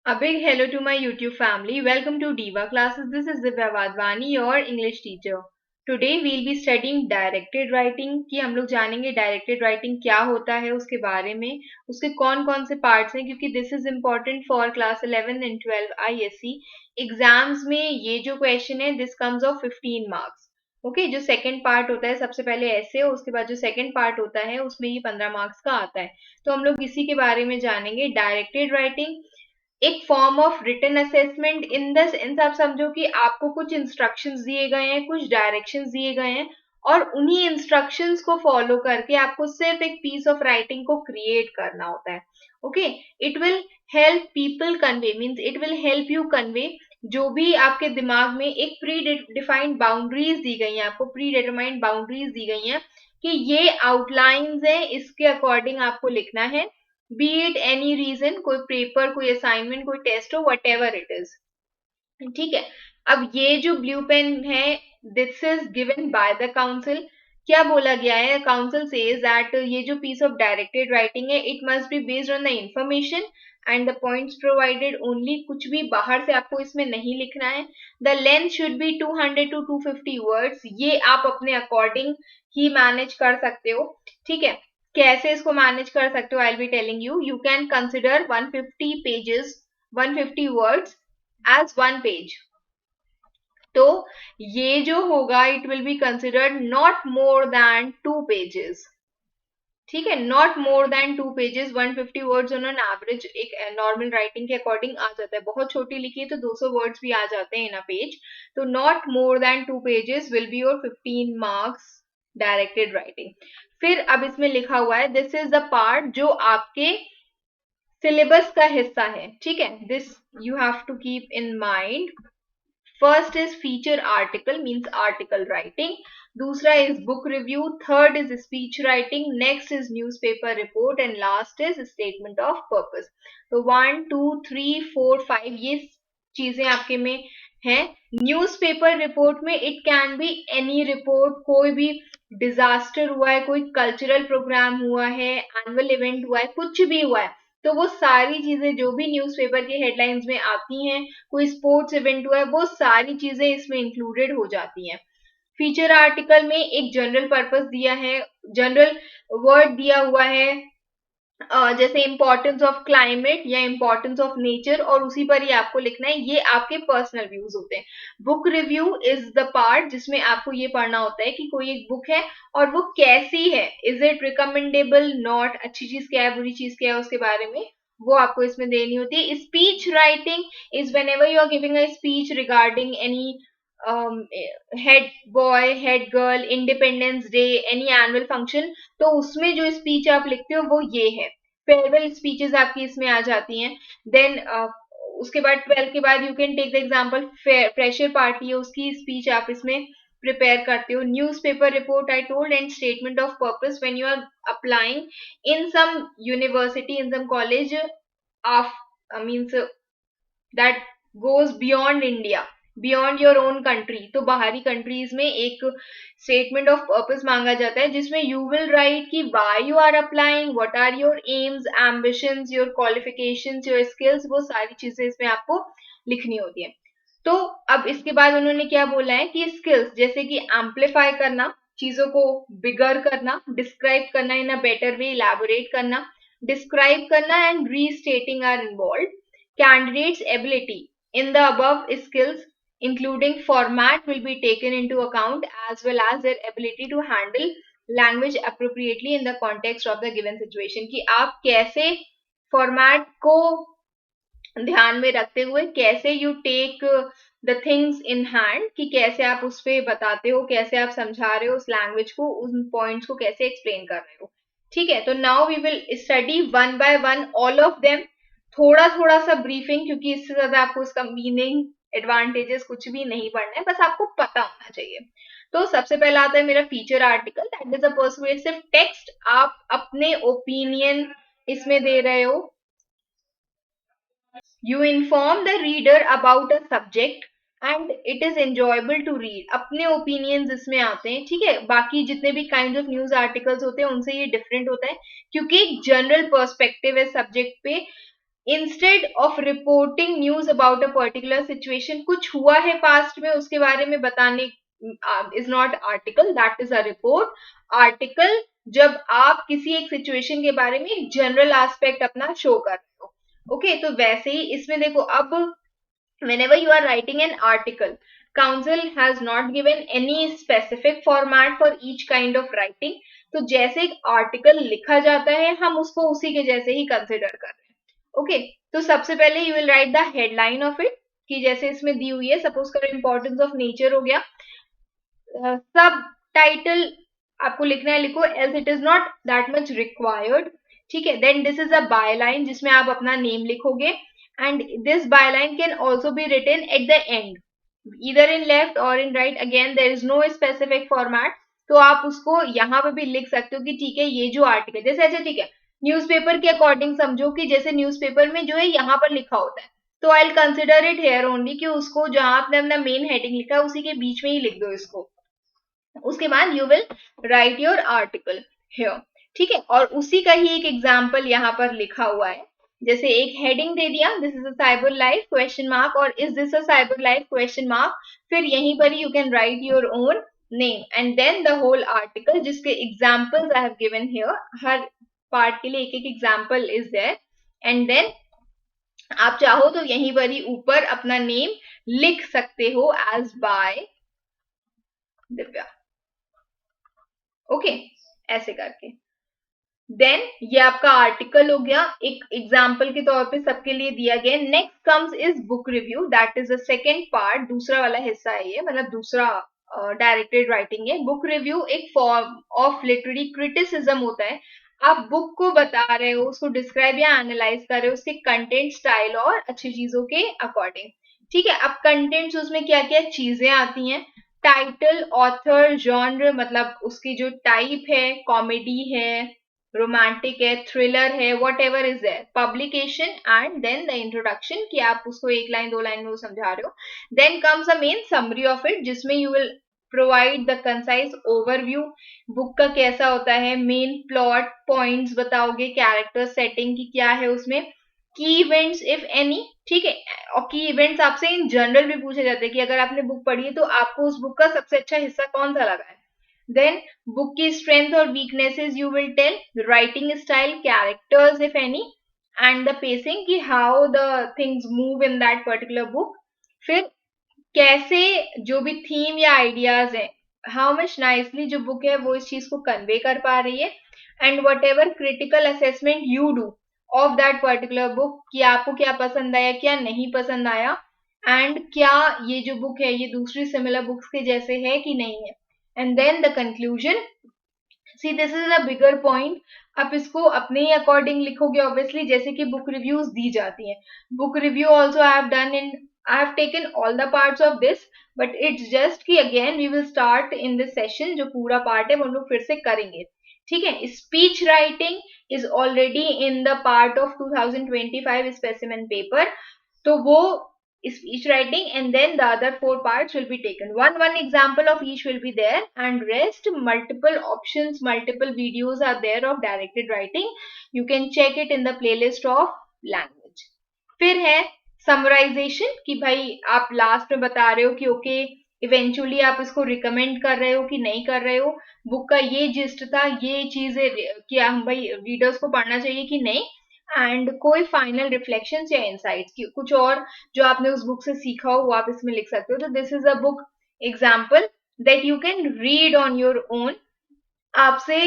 A big hello to my YouTube family. Welcome to Diva Classes. This is Divya Vadvani, your English teacher. Today we'll be studying directed writing कि हम लोग जानेंगे directed writing क्या होता है उसके बारे में, उसके कौन कौन से पार्ट्स हैं, क्योंकि this is important for class 11 and 12 ISC exams में ये जो क्वेश्चन है this comes of 15 marks. Okay जो सेकंड पार्ट होता है सबसे पहले ऐसे, उसके बाद जो सेकंड पार्ट होता है उसमें ये 15 मार्क्स का आता है. तो हम लोग इसी के बारे में जानेंगे. डायरेक्टेड राइटिंग एक form of written assessment in the sense आप समझो कि आपको कुछ इंस्ट्रक्शंस दिए गए हैं, कुछ डायरेक्शंस दिए गए हैं और उन्हीं इंस्ट्रक्शंस को फॉलो करके आपको सिर्फ एक पीस ऑफ राइटिंग को क्रिएट करना होता है. Okay it will help people convey means it will help you convey जो भी आपके दिमाग में एक प्री डिफाइंड बाउंड्रीज दी गई हैं, आपको प्री डिटरमाइंड बाउंड्रीज दी गई हैं कि ये आउटलाइंस है, इसके अकॉर्डिंग आपको लिखना है. बी इट एनी रीजन, कोई पेपर, कोई असाइनमेंट, कोई टेस्ट हो, वट एवर इट इज. ठीक है. अब ये जो ब्लू पेन है this is given by the council. क्या बोला गया है? काउंसिल सेज दैट ये जो पीस ऑफ डायरेक्टेड राइटिंग है it must be based on the information and the points provided only. कुछ भी बाहर से आपको इसमें नहीं लिखना है. The length should be 200 to 250 words. ये आप अपने अकॉर्डिंग ही मैनेज कर सकते हो. ठीक है. कैसे इसको मैनेज कर सकते हो? I will be telling you. You can consider 150 pages, 150 words as one page. तो ये जो होगा it will be considered not more than 2 pages. ठीक है, not more than 2 pages. 150 words on an average एक नॉर्मल राइटिंग के according आ जाता है. बहुत छोटी लिखी है तो 200 वर्ड्स भी आ जाते हैं इन अ पेज. तो not more than 2 pages will be your 15 marks directed writing. फिर अब इसमें लिखा हुआ है दिस इज द पार्ट जो आपके सिलेबस का हिस्सा है. ठीक है, this you have to keep in mind. First is feature article means article writing. दूसरा is book review. Third is speech writing. Next is newspaper report and last is statement of purpose. तो 1 2 3 4 5 ये चीजें आपके में है. Newspaper report में it can be any report. कोई भी डिजास्टर हुआ है, कोई कल्चरल प्रोग्राम हुआ है, एनुअल इवेंट हुआ है, कुछ भी हुआ है, तो वो सारी चीजें जो भी न्यूज़पेपर के हेडलाइंस में आती हैं, कोई स्पोर्ट्स इवेंट हुआ है, वो सारी चीजें इसमें इंक्लूडेड हो जाती हैं. फीचर आर्टिकल में एक जनरल पर्पस दिया है, जनरल वर्ड दिया हुआ है, जैसे इंपॉर्टेंस ऑफ क्लाइमेट या इंपॉर्टेंस ऑफ नेचर, और उसी पर ही आपको लिखना है. ये आपके पर्सनल व्यूज होते हैं. Book review is the part जिसमें आपको ये पढ़ना होता है कि कोई एक बुक है और वो कैसी है, इज इट रिकमेंडेबल, नॉट, अच्छी चीज क्या है, बुरी चीज क्या है, उसके बारे में वो आपको इसमें देनी होती है. Speech writing is whenever you are giving a speech regarding any head boy, head girl, Independence Day, any annual function, तो उसमें जो स्पीच आप लिखते हो वो ये है. फेयरवेल स्पीचेस आपकी इसमें आ जाती हैं. देन उसके बाद 12 के बाद you can take the example fresher party है, उसकी स्पीच आप इसमें प्रिपेयर करते हो. Newspaper report I told and statement of purpose when you are applying in some university, in some college of means that goes beyond India, beyond your own country. तो बाहरी countries में एक statement of purpose मांगा जाता है जिसमें you will write कि why you are applying, what are your aims, ambitions, your qualifications, your skills, वो सारी चीजें इसमें आपको लिखनी होती है. तो अब इसके बाद उन्होंने क्या बोला है कि स्किल्स जैसे कि एम्पलीफाई करना, चीजों को बिगर करना, डिस्क्राइब करना in a better way, elaborate करना, डिस्क्राइब करना and restating are involve. Candidates' ability in the above skills, including format, will be taken into account as well as their ability to handle language appropriately in the context of the given situation. कि आप कैसे format को ध्यान में रखते हुए कैसे you take the things in hand, कि कैसे आप उस पर बताते हो, कैसे आप समझा रहे हो उस लैंग्वेज को, उन पॉइंट्स को कैसे एक्सप्लेन कर रहे हो. ठीक है, तो now we will study one by one all of them. थोड़ा थोड़ा सा ब्रीफिंग, क्योंकि इससे ज्यादा आपको इसका मीनिंग, एडवांटेजेस कुछ भी नहीं पढ़ना है, बस आपको पता होना चाहिए. तो सबसे पहला आता है मेरा feature article. That is a persuasive text. आप अपने ओपिनियन इसमें दे रहे हो. You inform the reader about a subject and it is enjoyable to read. अपने opinions इसमें आते हैं. ठीक है, बाकी जितने भी kinds of news articles होते हैं उनसे ये different होता है क्योंकि एक general perspective है subject पे. Instead of reporting news about a particular situation, कुछ हुआ है पास्ट में उसके बारे में बताने, is not article, that is a report. Article जब आप किसी एक सिचुएशन के बारे में एक जनरल एस्पेक्ट अपना शो कर रहे हो. ओके, तो वैसे ही इसमें देखो, अब whenever you are writing an article, council has not given any specific format for each kind of writing. तो जैसे एक आर्टिकल लिखा जाता है हम उसको उसी के जैसे ही कंसिडर कर रहे हैं. ओके, तो सबसे पहले you will right the headline of it, कि जैसे इसमें दी हुई है, सपोज करो इंपॉर्टेंस ऑफ नेचर हो गया. सब टाइटल आपको लिखना है, लिखो, else it is not that much required. ठीक है, then this is a by line जिसमें आप अपना नेम लिखोगे, and this by line can also be written at the end, either in left or in right. again there is no specific format, तो आप उसको यहाँ पे भी लिख सकते हो कि ठीक है ये जो आर्टिकल, जैसे अच्छा ठीक है, न्यूज़पेपर के अकॉर्डिंग समझो कि जैसे न्यूज़पेपर में जो है यहाँ पर लिखा होता है, तो I consider it here only कि उसको जहां आपने अपना मेन हेडिंग लिखा है उसी के बीच में ही लिख दो इसको. उसके बाद you will right your article here. ठीक है, और उसी का ही एक एग्जाम्पल यहाँ पर लिखा हुआ है. जैसे एक हेडिंग दे दिया, this is a cyber life question mark, और is this a cyber life question mark. फिर यहीं पर you can write your own name and then the whole article, जिसके examples I have given here. हर part के लिए एक एक example is there, and then आप चाहो तो यहीं पर ही ऊपर अपना नेम लिख सकते हो एज बाय दिव्या. ओके, ऐसे करके देन ये आपका आर्टिकल हो गया, एक एग्जाम्पल के तौर पे सबके लिए दिया गया. Next comes is book review, that is the second part, दूसरा वाला हिस्सा है ये, मतलब दूसरा डायरेक्टेड राइटिंग है. बुक रिव्यू एक फॉर्म ऑफ लिटरेरी क्रिटिसिज्म होता है. आप बुक को बता रहे हो, उसको डिस्क्राइब या एनालाइज कर रहे हो उसके कंटेंट, स्टाइल और अच्छी चीजों के अकॉर्डिंग. ठीक है, अब कंटेंट्स उसमें क्या क्या चीजें आती हैं, टाइटल, ऑथर, जॉनर, मतलब उसकी जो टाइप है, कॉमेडी है, रोमांटिक है, थ्रिलर है, whatever is there, publication, and then the introduction, कि आप उसको एक लाइन दो लाइन में वो समझा रहे हो. Then comes a main summary of it, जिसमें you will provide the concise overview, book का कैसा होता है, मेन प्लॉट पॉइंट्स बताओगे, कैरेक्टर सेटिंग की क्या है उसमें, की इवेंट्स इफ एनी. ठीक है, और की इवेंट्स आपसे इन जनरल भी पूछे जाते हैं कि अगर आपने बुक पढ़ी है तो आपको उस बुक का सबसे अच्छा हिस्सा कौन सा लगा है. Then book की strength or weaknesses you will tell, writing style, characters if any, and the pacing कि how the things move in that particular book. फिर कैसे जो भी थीम या आइडियाज है, how much nicely जो बुक है वो इस चीज को कन्वे कर पा रही है, and whatever critical assessment you do of that particular book, कि आपको क्या पसंद आया क्या नहीं पसंद आया, एंड क्या ये जो बुक है ये दूसरी सिमिलर बुक्स के जैसे है कि नहीं है. And then the conclusion. See this is a bigger point, आप इसको अपने ही अकॉर्डिंग लिखोगे ऑब्वियसली, जैसे कि बुक रिव्यूज दी जाती हैं. Book review also I have done in, I have taken all the parts of this, but it's just कि again we will start in this session, जो पूरा पार्ट है वो हम लोग फिर से करेंगे. ठीक है, speech writing is already in the part of 2025 specimen paper, तो वो speech writing, and then the other four parts will be taken, one example of each will be there, and rest multiple options, multiple videos are there of directed writing, you can check it in the playlist of language. फिर है summarization, कि भाई आप last में बता रहे हो कि ओके इवेंचुअली आप इसको रिकमेंड कर रहे हो कि नहीं कर रहे हो, बुक का ये जिस्ट था, ये चीजें कि हम भाई रीडर्स को पढ़ना चाहिए कि नहीं, एंड कोई फाइनल रिफ्लेक्शंस या इंसाइट्स की कुछ और जो आपने उस बुक से सीखा हो वो आप इसमें लिख सकते हो. तो this is a book example that you can read on your own. आपसे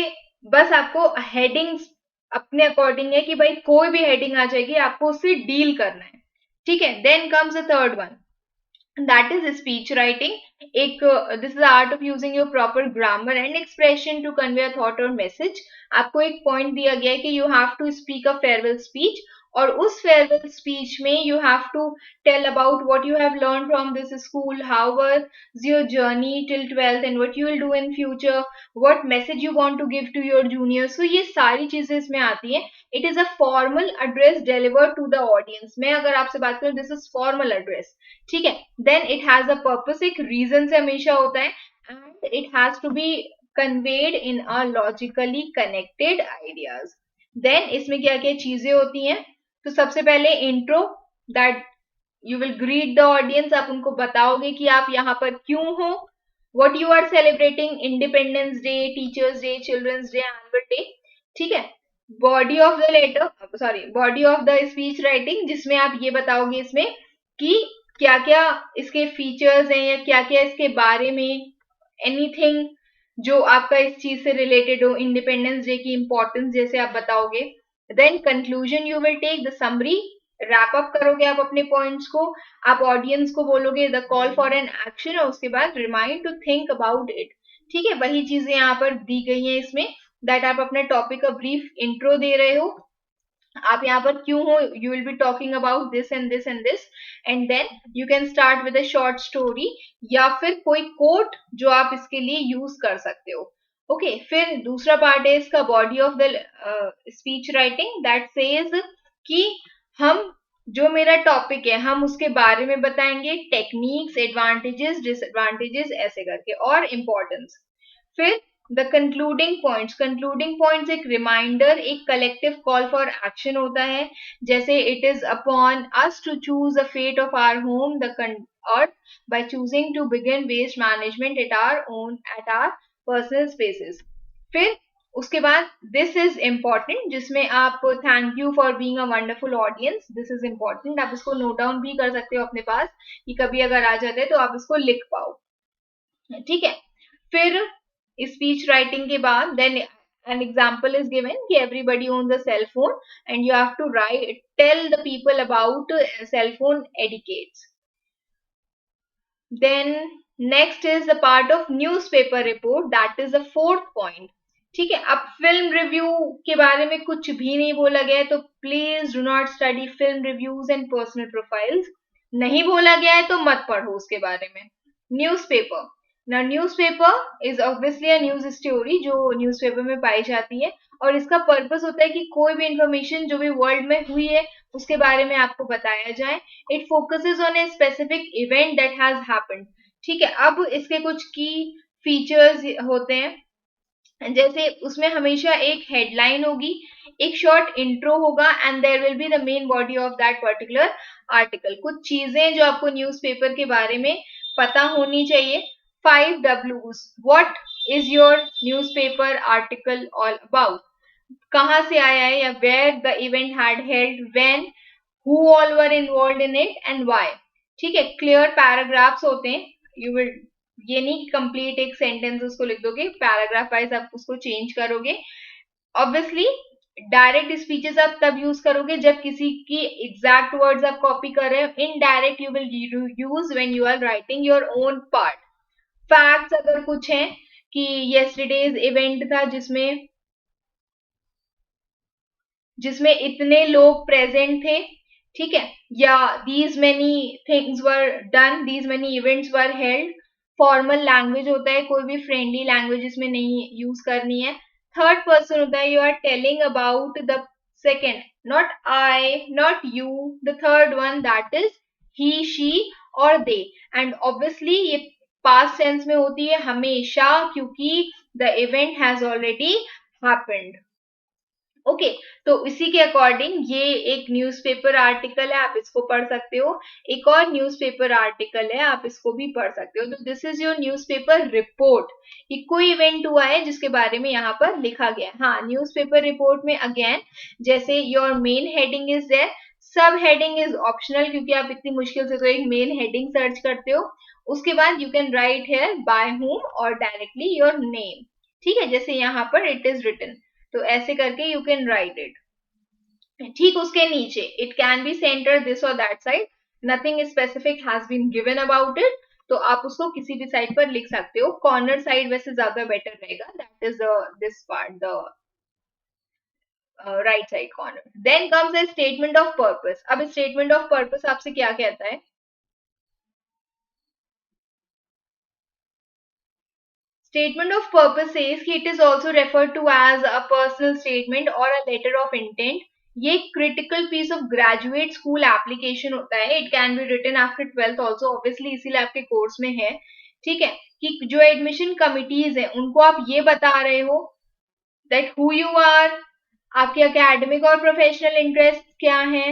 बस आपको हेडिंग्स अपने अकॉर्डिंग है कि भाई कोई भी हेडिंग आ जाएगी आपको उससे डील करना है. ठीक है, then comes the third one, that is speech writing. एक this is the art of using your proper grammar and expression to convey a thought or message. आपको एक point दिया गया है कि you have to speak a farewell speech, और उस farewell speech में you have to tell about what you have learned from this school, how was your journey till 12th, and what you will do in future, what message you want to give to your juniors. So ये सारी चीजें इसमें आती हैं. It is a formal address delivered to the audience. मैं अगर आपसे बात करूं, this is formal address. ठीक है, then it has a purpose, एक रीजन से हमेशा होता है, and it has to be conveyed in a logically connected ideas. Then इसमें क्या क्या चीजें होती हैं, तो सबसे पहले intro, that you will greet the audience, आप उनको बताओगे कि आप यहाँ पर क्यों हो, what you are celebrating, independence day, teachers day, children's day, annual day, ठीक है। Body of the letter, sorry, body of the speech writing, जिसमें आप ये बताओगे इसमें कि क्या क्या इसके फीचर्स हैं या क्या क्या इसके बारे में, एनीथिंग जो आपका इस चीज से रिलेटेड हो, इंडिपेंडेंस डे की इंपॉर्टेंस जैसे आप बताओगे। Then conclusion you will take the summary, wrap up करोगे आप अपने पॉइंट्स को, आप ऑडियंस को बोलोगे the call for an action, और उसके बाद remind to think about it, ठीक है। वही चीजें यहाँ पर दी गई हैं इसमें, दैट आप अपने टॉपिक का ब्रीफ इंट्रो दे रहे हो, आप यहाँ पर क्यों हो, you will be talking about this and this and this, and then you can start with a short story या फिर कोई कोट जो आप इसके लिए यूज कर सकते हो। ओके, फिर दूसरा पार्ट है इसका body of the speech writing, that says कि हम, जो मेरा टॉपिक है हम उसके बारे में बताएंगे, टेक्निक्स, एडवांटेजेस, डिसएडवांटेजेस ऐसे करके, और इम्पोर्टेंस। फिर द कंक्लूडिंग पॉइंट्स एक रिमाइंडर, एक कलेक्टिव कॉल फॉर एक्शन होता है, जैसे it is upon us to choose the fate of our home the earth by choosing to begin waste management at our personal spaces. फिर उसके बाद this is important, जिसमें आप thank you for being a wonderful audience, this is important, आप इसको note down भी कर सकते हो अपने पास कि कभी अगर आ जाते तो आप इसको लिख पाओ, ठीक है। फिर स्पीच राइटिंग के बाद then an example is given कि everybody owns a cell phone and you have to write, tell the people about cell phone etiquettes. Then next is the part of newspaper report, that is the fourth point, ठीक है। अब film review के बारे में कुछ भी नहीं बोला गया है, तो please do not study film reviews and personal profiles, नहीं बोला गया है तो मत पढ़ो उसके बारे में। न्यूज़पेपर, ना newspaper is obviously a news story जो न्यूज़पेपर में पाई जाती है, और इसका पर्पस होता है कि कोई भी इंफॉर्मेशन जो भी वर्ल्ड में हुई है उसके बारे में आपको बताया जाए। It focuses on a specific event that has happened, ठीक है। अब इसके कुछ की फीचर्स होते हैं, जैसे उसमें हमेशा एक हेडलाइन होगी, एक शॉर्ट इंट्रो होगा, and there will be the main body of that particular article, कुछ चीजें जो आपको न्यूज़पेपर के बारे में पता होनी चाहिए। 5 Ws, what is your newspaper article all about, कहाँ से आया है या where the event had held, when, who all were involved in it and why, ठीक है। क्लियर पैराग्राफ्स होते हैं, यू विल, ये नहीं कंप्लीट एक सेंटेंस उसको लिख दोगे, पैराग्राफ वाइज आप उसको चेंज करोगे। ऑब्वियसली डायरेक्ट स्पीचेस आप तब यूज करोगे जब किसी की एग्जैक्ट वर्ड्स आप कॉपी कर रहे हो, indirect you will use when you are writing your own part. Facts अगर कुछ हैं कि यस्टरडेज इवेंट था जिसमें जिसमें इतने लोग प्रेजेंट थे, ठीक है, या these many things were done, these many events were held. Formal language होता है, कोई भी फ्रेंडली लैंग्वेज इसमें नहीं यूज करनी है। थर्ड पर्सन होता है, you are telling about the second, not I, not you, the third one, that is he, she और दे, एंड ऑब्वियसली ये पास्ट टेंस में होती है हमेशा, क्योंकि the event has already happened. Okay, तो इसी के अकॉर्डिंग ये एक न्यूज़पेपर आर्टिकल है, आप इसको पढ़ सकते हो। एक और न्यूज़पेपर आर्टिकल है, आप इसको भी पढ़ सकते हो। तो this is your newspaper report, कि कोई इवेंट हुआ है जिसके बारे में यहाँ पर लिखा गया है। हाँ, न्यूज़पेपर रिपोर्ट में अगेन जैसे your main heading is there, sub heading is optional, क्योंकि आप इतनी मुश्किल से तो एक मेन हेडिंग सर्च करते हो। उसके बाद you can write here by home और डायरेक्टली योर नेम, ठीक है, जैसे यहाँ पर इट इज रिटन, तो ऐसे करके यू कैन राइट इट। ठीक उसके नीचे it can be center this और that side, nothing specific has been given about it, तो आप उसको किसी भी साइड पर लिख सकते हो। कॉर्नर साइड वैसे ज्यादा बेटर रहेगा, that is this part, the right side corner. Then comes a statement of purpose. अब स्टेटमेंट ऑफ पर्पस आपसे क्या कहता है? Statement of purpose says कि it is also referred to as a personal statement or a letter of intent. ये critical piece of graduate school application होता है. It can be written after 12th also, obviously इसीलिए आपके course में है, ठीक है, कि जो एडमिशन कमिटीज है उनको आप ये बता रहे हो that who you are, आपके एकेडमिक और प्रोफेशनल इंटरेस्ट क्या है,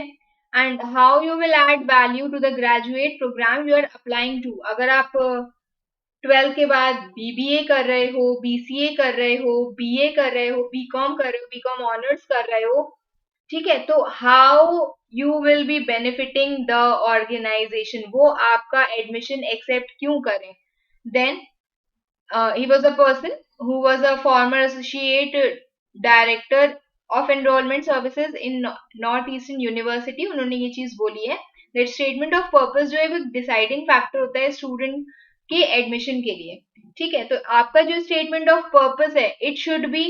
and how you will add value to the graduate program you are applying to. अगर आप 12 के बाद बीबीए कर रहे हो, बीसीए कर रहे हो, बीए कर रहे हो, बीकॉम कर रहे हो, बीकॉम ऑनर्स कर रहे हो, ठीक है, तो how you will be benefiting the organisation, वो आपका एडमिशन एक्सेप्ट क्यों करें। Then he was a person who was a former associate director of enrollment services in north eastern university. उन्होंने ये चीज बोली है दैट स्टेटमेंट ऑफ पर्पस जो है वो डिसाइडिंग फैक्टर होता है स्टूडेंट के एडमिशन के लिए। ठीक है, तो आपका जो स्टेटमेंट ऑफ पर्पस है it should be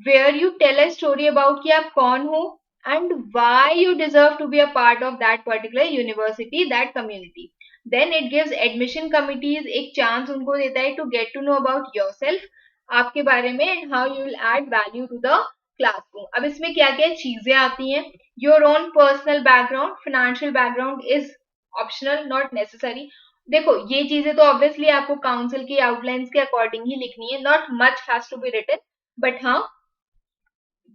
where you tell a story about कि आप कौन हो and why you deserve to be a part of that particular university, that community. Then it gives admission committees एक chance उनको देता है to get to know about yourself, आपके बारे में, and how you will add value to the classroom. अब इसमें क्या क्या चीजें आती हैं, your own personal background, financial background is optional not necessary. देखो ये चीजें तो ऑब्वियसली आपको काउंसिल की आउटलाइंस के अकॉर्डिंग ही लिखनी है, not much has to be written, but हाँ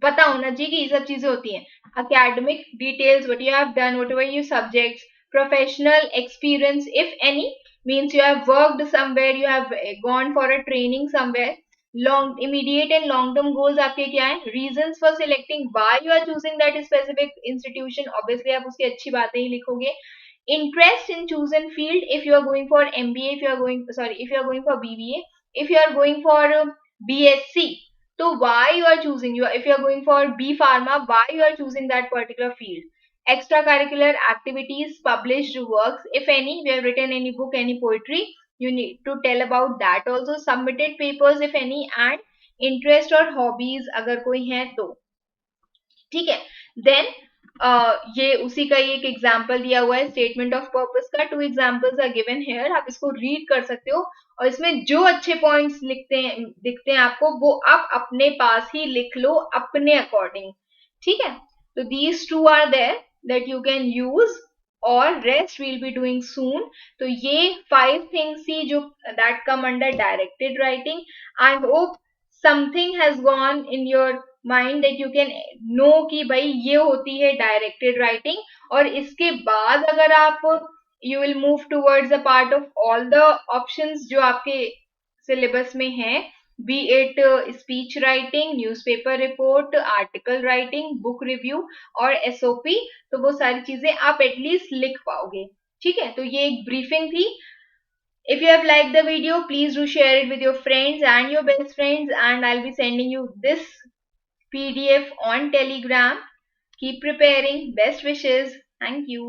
पता होना चाहिए कि ये सब चीजें होती हैं। Academic details, what you have done, whatever your subjects, professional experience if any, means you have worked somewhere, you have gone for a training somewhere, long immediate and long term goals आपके क्या है, reasons for selecting why you are choosing that specific institution, obviously आप उसकी अच्छी बातें ही लिखोगे। interest in chosen field, if you are going for MBA, if you are going, sorry, if you are going for BBA, if you are going for BSc, so why you are choosing, you if you are going for B Pharma, why you are choosing that particular field, extracurricular activities, published works, if any, we have written any book, any poetry, you need to tell about that also, submitted papers if any, and interest or hobbies अगर कोई है तो। ठीक है, then ये उसी का एक एग्जाम्पल दिया हुआ है स्टेटमेंट ऑफ पर्पस का, 2 एग्जाम्पल्स आर गिवन हेयर, आप इसको रीड कर सकते हो और इसमें जो अच्छे पॉइंट्स लिखते हैं दिखते हैं आपको वो आप अपने पास ही लिख लो अपने अकॉर्डिंग। ठीक है, तो these two are there that you can use, और rest will be doing soon. तो ये 5 थिंग्स थी जो that come under directed writing. I hope something has gone in your mind that you can know कि भाई ये होती है डायरेक्टेड राइटिंग। और इसके बाद अगर आप you will move towards a part of all the options जो आपके सिलेबस में है, B it speech writing, newspaper report, article writing, book review और एसओपी, तो वो सारी चीजें आप एटलीस्ट लिख पाओगे। ठीक है, तो ये एक ब्रीफिंग थी। If you have liked the video, please do share it with your friends and your best friends, and I'll be sending you this PDF on Telegram. Keep preparing. Best wishes. Thank you.